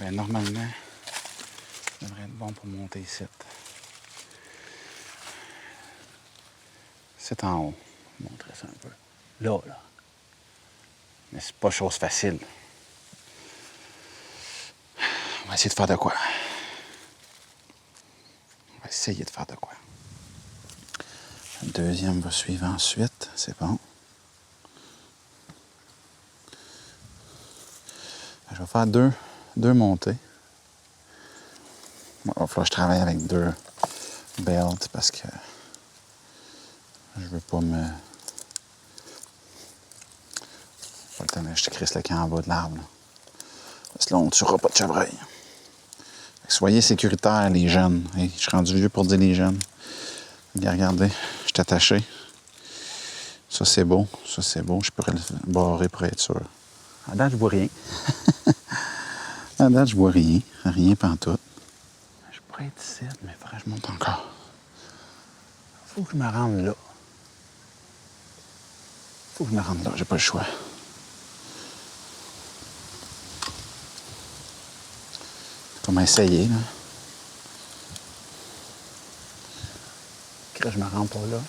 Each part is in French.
ben normalement, ça devrait être bon pour monter ici. C'est en haut. Je vais montrer ça un peu. Là. Mais c'est pas chose facile. On va essayer de faire de quoi. On va essayer de faire de quoi. Le deuxième va suivre ensuite. C'est bon. Je vais faire deux montées. Bon, il va falloir que je travaille avec 2 belts parce que je veux pas me... Pas le temps de je te crisse le camp en bas de l'arbre. Parce que là, on ne tuera pas de chevreuil. Soyez sécuritaires, les jeunes. Hey, je suis rendu vieux pour dire les jeunes. Regardez, je suis attaché. Ça, c'est beau. Ça, c'est beau. Je pourrais le barrer pour être sûr. À date, je vois rien. À date, je vois rien. Rien pantoute. Je pourrais être ici, mais il faudrait que je monte encore. Faut que je me rende là. Faut que je me rende là. J'ai pas le choix. Comment essayer, là? Que je me rends pas là.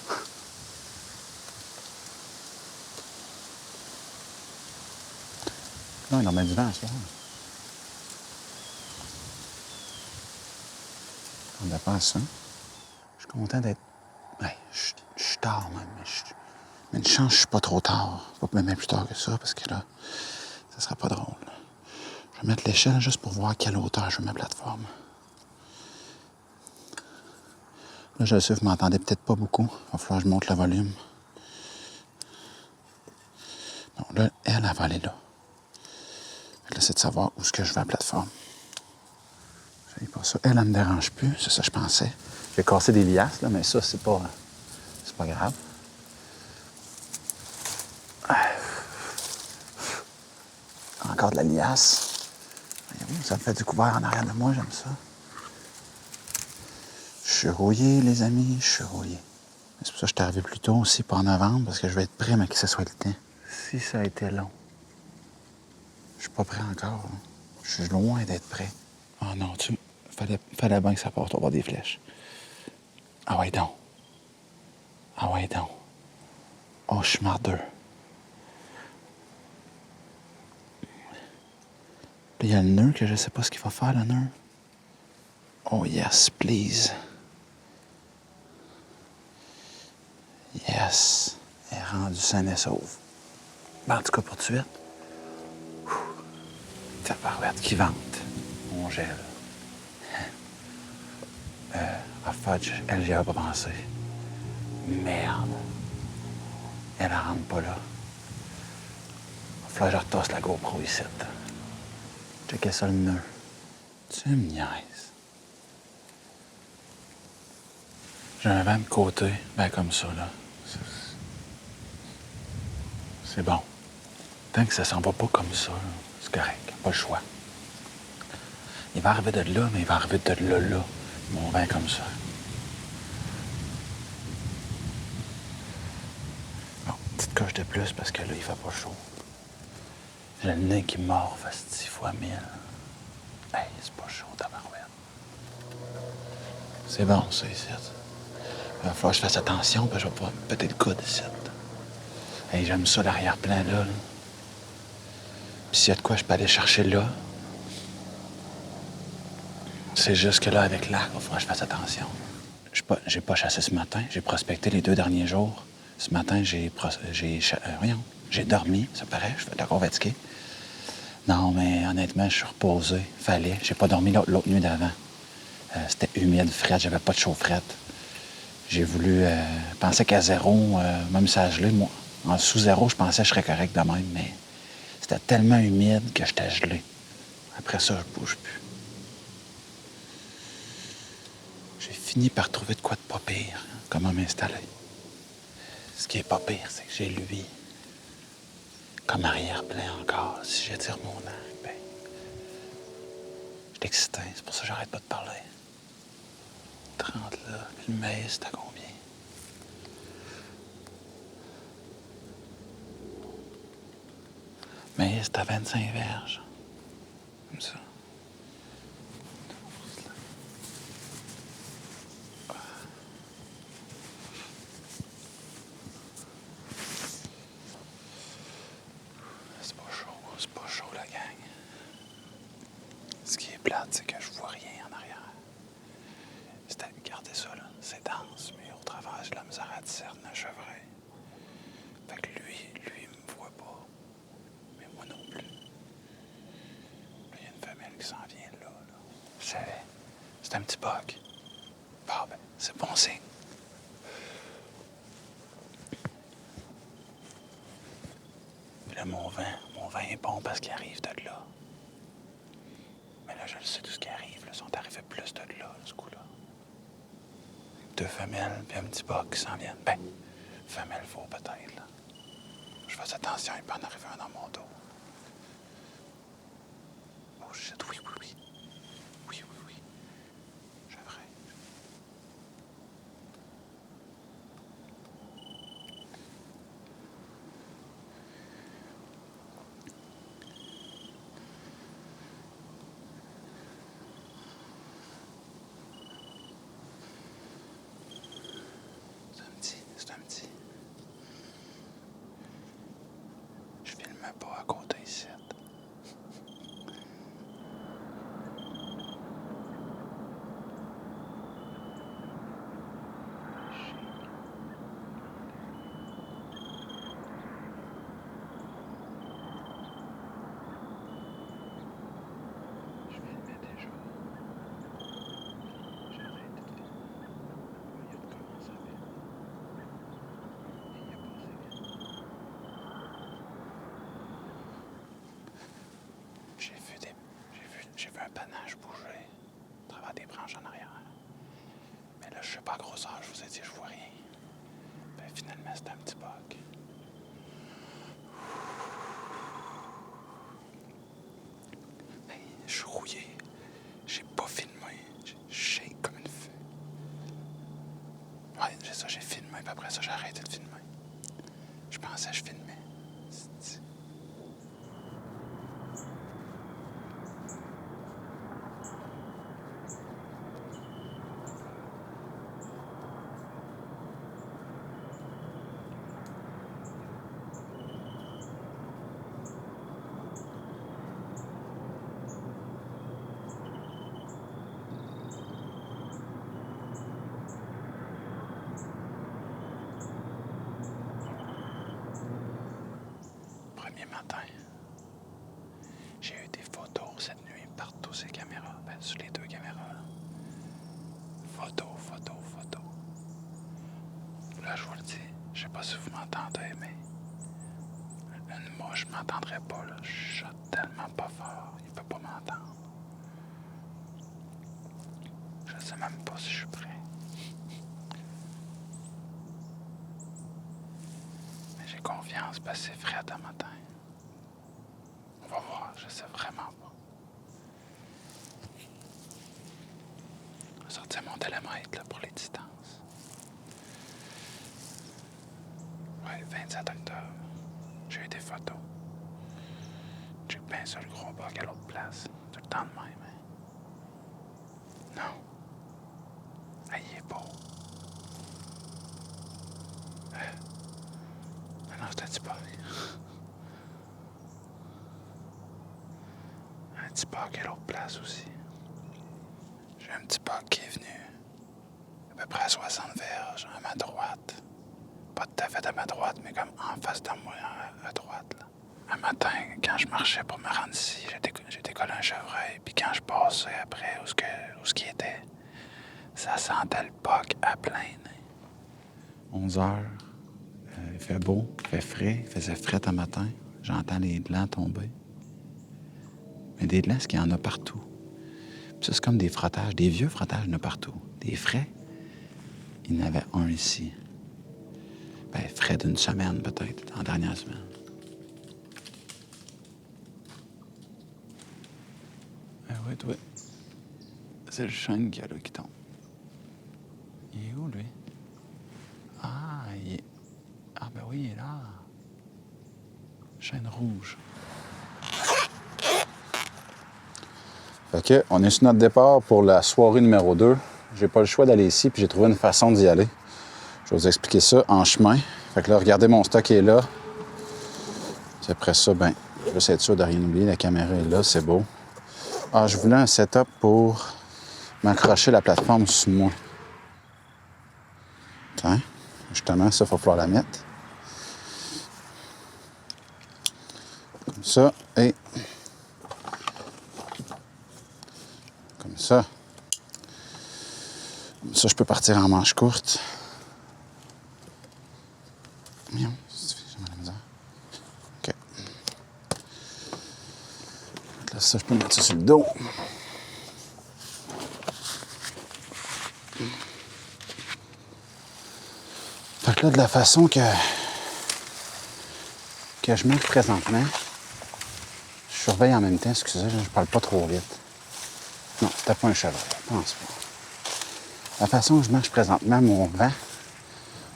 Non, il en met du vent, ça. On dépasse ça. Je suis content d'être... Ouais, je suis tard, même. Mais une chance, je suis pas trop tard. Faut pas me mettre plus tard que ça, parce que là, ça sera pas drôle. Je vais mettre l'échelle juste pour voir à quelle hauteur je veux ma plateforme. Là, je sais que vous m'entendez peut-être pas beaucoup. Il va falloir que je monte le volume. Non, là, elle va aller là. Là, c'est de savoir où est-ce que je vais à la plateforme. C'est pas ça. Elle me dérange plus. C'est ça que je pensais. J'ai cassé des liasses, là, mais ça, c'est pas grave. Encore de la liasse. Ça me fait du couvert en arrière de moi, j'aime ça. Je suis rouillé, les amis, je suis rouillé. C'est pour ça que je suis arrivé plus tôt aussi, pas en novembre, parce que je vais être prêt, mais que ce soit le temps. Si ça a été long. Je suis pas prêt encore. Hein. Je suis loin d'être prêt. Oh non, fallait bien que ça parte, on va avoir des flèches. Ah ouais, donc. Ah ouais, donc. Oh, je suis mardeux. Là, il y a le nœud que je sais pas ce qu'il va faire, le nœud. Oh yes, please. Yes. Elle est rendue saine et sauve. Ben, en tout cas, pour tout de suite. Ta parouette qui vente. On gèle. Fudge, elle, j'y avais pas pensé. Merde. Elle rentre pas là. Il va falloir que je retasse la GoPro ici. Checkez ça le nœud. Tu me niaises. J'ai un vent de côté, ben comme ça, là. C'est bon. Tant que ça s'en va pas comme ça, c'est correct. Pas le choix. Il va arriver de là, mais il va arriver de là. Mon vent comme ça. Bon, petite coche de plus parce que là, il fait pas chaud. J'ai le nez qui mord, fait 10 fois 1000. Hey, c'est pas chaud, tabarouette. C'est bon, ça, ici. Il va falloir que je fasse attention, parce que je vais pas péter le coude ici. Hey, j'aime ça, l'arrière-plan, là. Puis s'il y a de quoi, je peux aller chercher là. C'est juste que là, avec l'arc, il va falloir que je fasse attention. J'ai pas chassé ce matin. J'ai prospecté les 2 derniers jours. Ce matin, j'ai dormi, ça paraît. Je suis d'accord fatigué. Non, mais honnêtement, je suis reposé. Fallait. J'ai pas dormi l'autre nuit d'avant. C'était humide, frette. J'avais pas de chaufferette. J'ai voulu penser qu'à 0, même si ça a gelé, moi. En sous 0, je pensais que je serais correct de même, mais c'était tellement humide que j'étais gelé. Après ça, je bouge plus. J'ai fini par trouver de quoi de pas pire. Comment m'installer. Ce qui est pas pire, c'est que j'ai lui comme arrière-plan encore. Si j'attire mon arc, ben... Je suis excité. C'est pour ça que j'arrête pas de parler. 30 là. Puis le maïs, c'est à combien? Maïs, c'est à 25 verges. Comme ça. c'est un petit bug. Bon, ben, c'est bon signe. Puis là, mon vin est bon parce qu'il arrive de là. Mais là, je le sais tout ce qui arrive. Là, ils sont arrivés plus de là, ce coup-là. 2 femelles, puis un petit bug qui s'en viennent. Ben, femelle faut peut-être, là. Je fais attention, il peut en arriver un dans mon dos. Oh shit, oui. Oui. Je ferai. C'est un petit. Je filme pas à côté ici. J'ai vu un panache bouger à travers des branches en arrière. Mais là, je sais pas à grosseur, je vous ai dit, je vois rien. Ben, finalement, c'est un petit bug. Hey, je suis rouillé. J'ai pas filmé. Je shake comme une feu. Ouais, c'est ça, j'ai filmé, puis après ça, j'ai arrêté de filmer. Je pensais que je filmais. Premier matin, j'ai eu des photos cette nuit partout ces caméras, ben, sur les 2 caméras. Photos. Là, je vous le dis, je sais pas si vous m'entendez, mais moi, je m'entendrai pas, là. Je chante tellement pas fort, il peut pas m'entendre. Je sais même pas si je suis prêt. Mais j'ai confiance parce que c'est frais à matin. On va voir, je sais vraiment pas. Je vais sortir mon télémètre là, pour les distances. Ouais, le 27 octobre. J'ai eu des photos. J'ai bien ça le gros bug à l'autre place. Tout le temps de même. Hein? Non. Ah, il est beau. Ah non, c'est un petit bug. Un petit bug à l'autre place aussi. J'ai un petit bug qui est venu à peu près à 60 verges à ma droite. Pas tout à fait à ma droite, mais comme en face de moi à droite. Là. Un matin, quand je marchais pour me rendre ici, j'ai décollé un chevreuil. Puis quand je passais après où ce qui était, ça sentait le bug à plein nez. 11 heures. Il fait beau, il fait frais, il faisait frais un matin. J'entends les glands tomber. Mais des glands, il y en a partout. Puis ça, c'est comme des frottages, des vieux frottages, il y en a partout. Des frais, il y en avait un ici. Ben, frais d'une semaine, peut-être, en dernière semaine. Ah oui, toi. C'est le chêne qui tombe. Il est où, lui? Ah, il est... Ah, ben oui, il est là. Chêne rouge. Fait que, on est sur notre départ pour la soirée numéro 2. J'ai pas le choix d'aller ici, puis j'ai trouvé une façon d'y aller. Je vais vous expliquer ça en chemin. Fait que là, regardez, mon stock est là. Puis après ça, ben, je vais être sûr de rien oublier. La caméra est là, c'est beau. Ah, je voulais un setup pour m'accrocher la plateforme sous moi. Tiens, justement, ça, il va falloir la mettre. Comme ça, et... comme ça. Ça, je peux partir en manche courte. Miaou, j'ai mal à la misère. OK. Là, ça, je peux mettre ça sur le dos. Fait que là, de la façon que je marche présentement, je surveille en même temps, excusez, je parle pas trop vite. Non, c'était pas un cheval, je pense pas. La façon que je marche présentement, mon vent,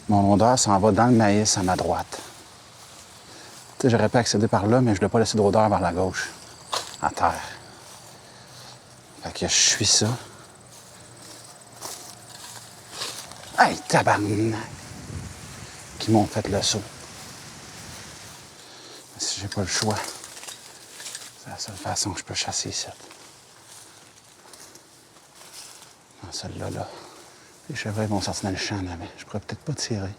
mon odeur s'en va dans le maïs à ma droite. Tu sais, j'aurais pu accéder par là, mais je voulais pas laisser d'odeur vers la gauche, à terre. Fait que je suis ça. Hey, tabarnak! Qui m'ont fait le saut. Mais si j'ai pas le choix, c'est la seule façon que je peux chasser ici. Dans celle-là, là. Les chevreuils vont sortir dans le champ, là, mais je pourrais peut-être pas tirer.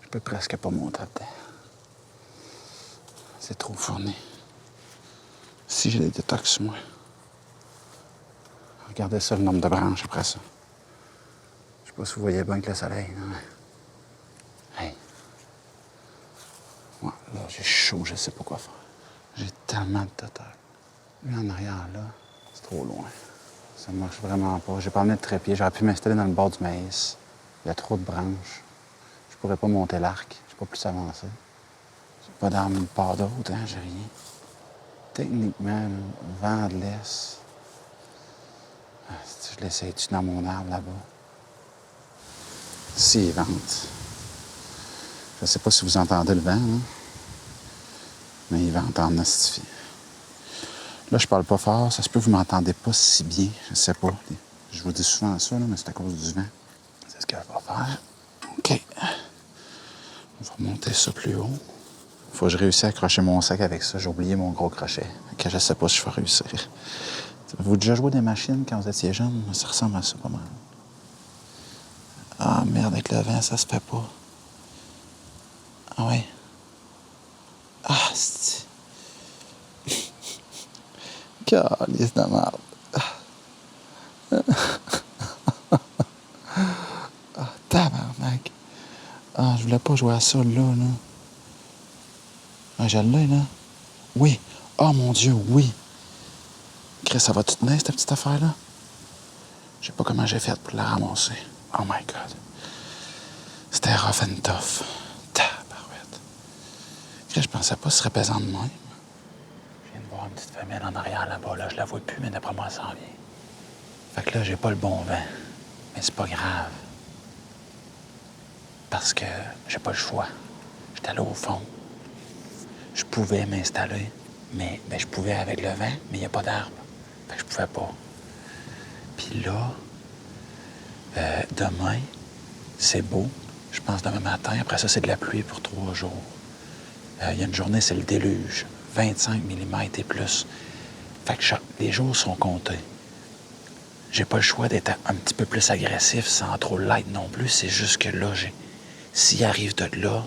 Je peux presque pas monter dedans. C'est trop fourni. Si j'ai des détox, moi. Regardez ça, le nombre de branches après ça. Je sais pas si vous voyez bien avec le soleil. Non? Hey. Ouais, là, j'ai chaud, je sais pas quoi faire. J'ai tellement de total. Lui, en arrière, là, c'est trop loin. Ça marche vraiment pas. J'ai pas amené de trépied. J'aurais pu m'installer dans le bord du maïs. Il y a trop de branches. Je pourrais pas monter l'arc. Je suis pas plus avancé. J'ai pas d'arme de part d'autre, hein, j'ai rien. Techniquement, vent de l'est. Ah, si je l'essaye-tu dans mon arbre là-bas? Si, il vente. Je sais pas si vous entendez le vent, là. Mais il vente en astifié. Là, je parle pas fort. Ça se peut que vous m'entendez pas si bien. Je sais pas. Je vous dis souvent ça, là, mais c'est à cause du vent. C'est ce que je vais faire. OK. On va monter ça plus haut. Faut que je réussisse à accrocher mon sac avec ça. J'ai oublié mon gros crochet. Que je sais pas si je vais réussir. Vous déjà joué des machines quand vous étiez jeune? Ça ressemble à ça pas mal. Ah, merde, avec le vent, ça se fait pas. Ah ouais. Ah, c'est... Calice de merde. Ah, tabarnak. Ah, je voulais pas jouer à ça, là. Ah, je l'ai, là. Oui. Oh, mon Dieu, oui. Chris, ça va-tu tenir, cette petite affaire-là? Je sais pas comment j'ai fait pour la ramasser. Oh my God. C'était rough and tough. Tabarouette. Chris, je pensais pas que ce serait pesant de même. Je viens de voir une petite femelle en arrière là-bas. Là, je la vois plus, mais d'après moi, elle s'en vient. Fait que là, j'ai pas le bon vent. Mais c'est pas grave. Parce que j'ai pas le choix. J'étais allé au fond. Je pouvais m'installer, mais je pouvais avec le vent, mais il n'y a pas d'arbre. Fait que je pouvais pas. Puis là, demain, c'est beau. Je pense demain matin. Après ça, c'est de la pluie pour 3 jours. Il y a une journée, c'est le déluge. 25 mm et plus. Fait que les jours sont comptés. J'ai pas le choix d'être un petit peu plus agressif sans trop l'être non plus. C'est juste que là, s'il arrive de là,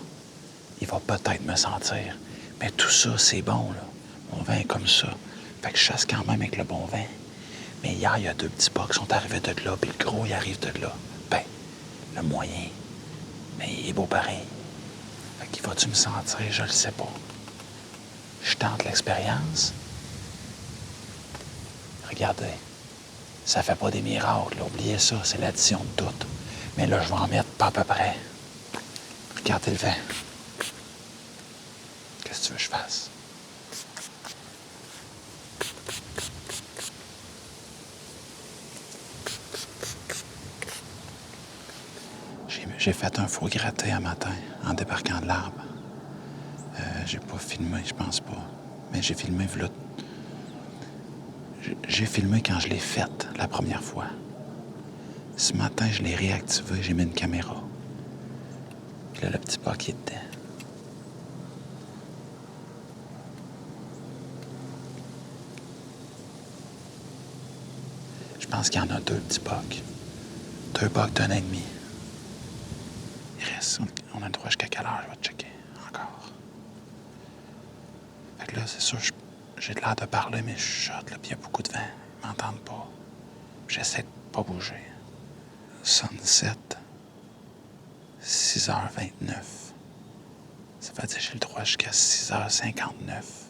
il va peut-être me sentir. Mais tout ça, c'est bon, là. Mon vin est comme ça. Fait que je chasse quand même avec le bon vin. Mais hier, il y a 2 petits pas qui sont arrivés de là, puis le gros, il arrive de là. Ben, le moyen. Mais il est beau pareil. Fait qu'il va-tu me sentir? Je le sais pas. Je tente l'expérience. Regardez. Ça fait pas des miracles, là. Oubliez ça, c'est l'addition de tout. Mais là, je vais en mettre pas à peu près. Regardez le vent. Qu'est-ce que tu veux que je fasse? J'ai fait un faux gratté un matin en débarquant de l'arbre. J'ai pas filmé, je pense pas. Mais j'ai filmé, voilà. J'ai filmé quand je l'ai faite la première fois. Ce matin, je l'ai réactivé, j'ai mis une caméra. Puis là, le petit pas qui est dedans. Je pense qu'il y en a 2 petits bucks. 2 bucks d'1 an et demi. Il reste... On a le droit jusqu'à quelle heure? Je vais checker encore. Fait que là, c'est sûr, j'ai l'air de parler, mais je chuchote, là, puis il y a beaucoup de vent. ne m'entendent pas. J'essaie de pas bouger. Sunset, 6h29. Ça veut dire que j'ai le droit jusqu'à 6h59.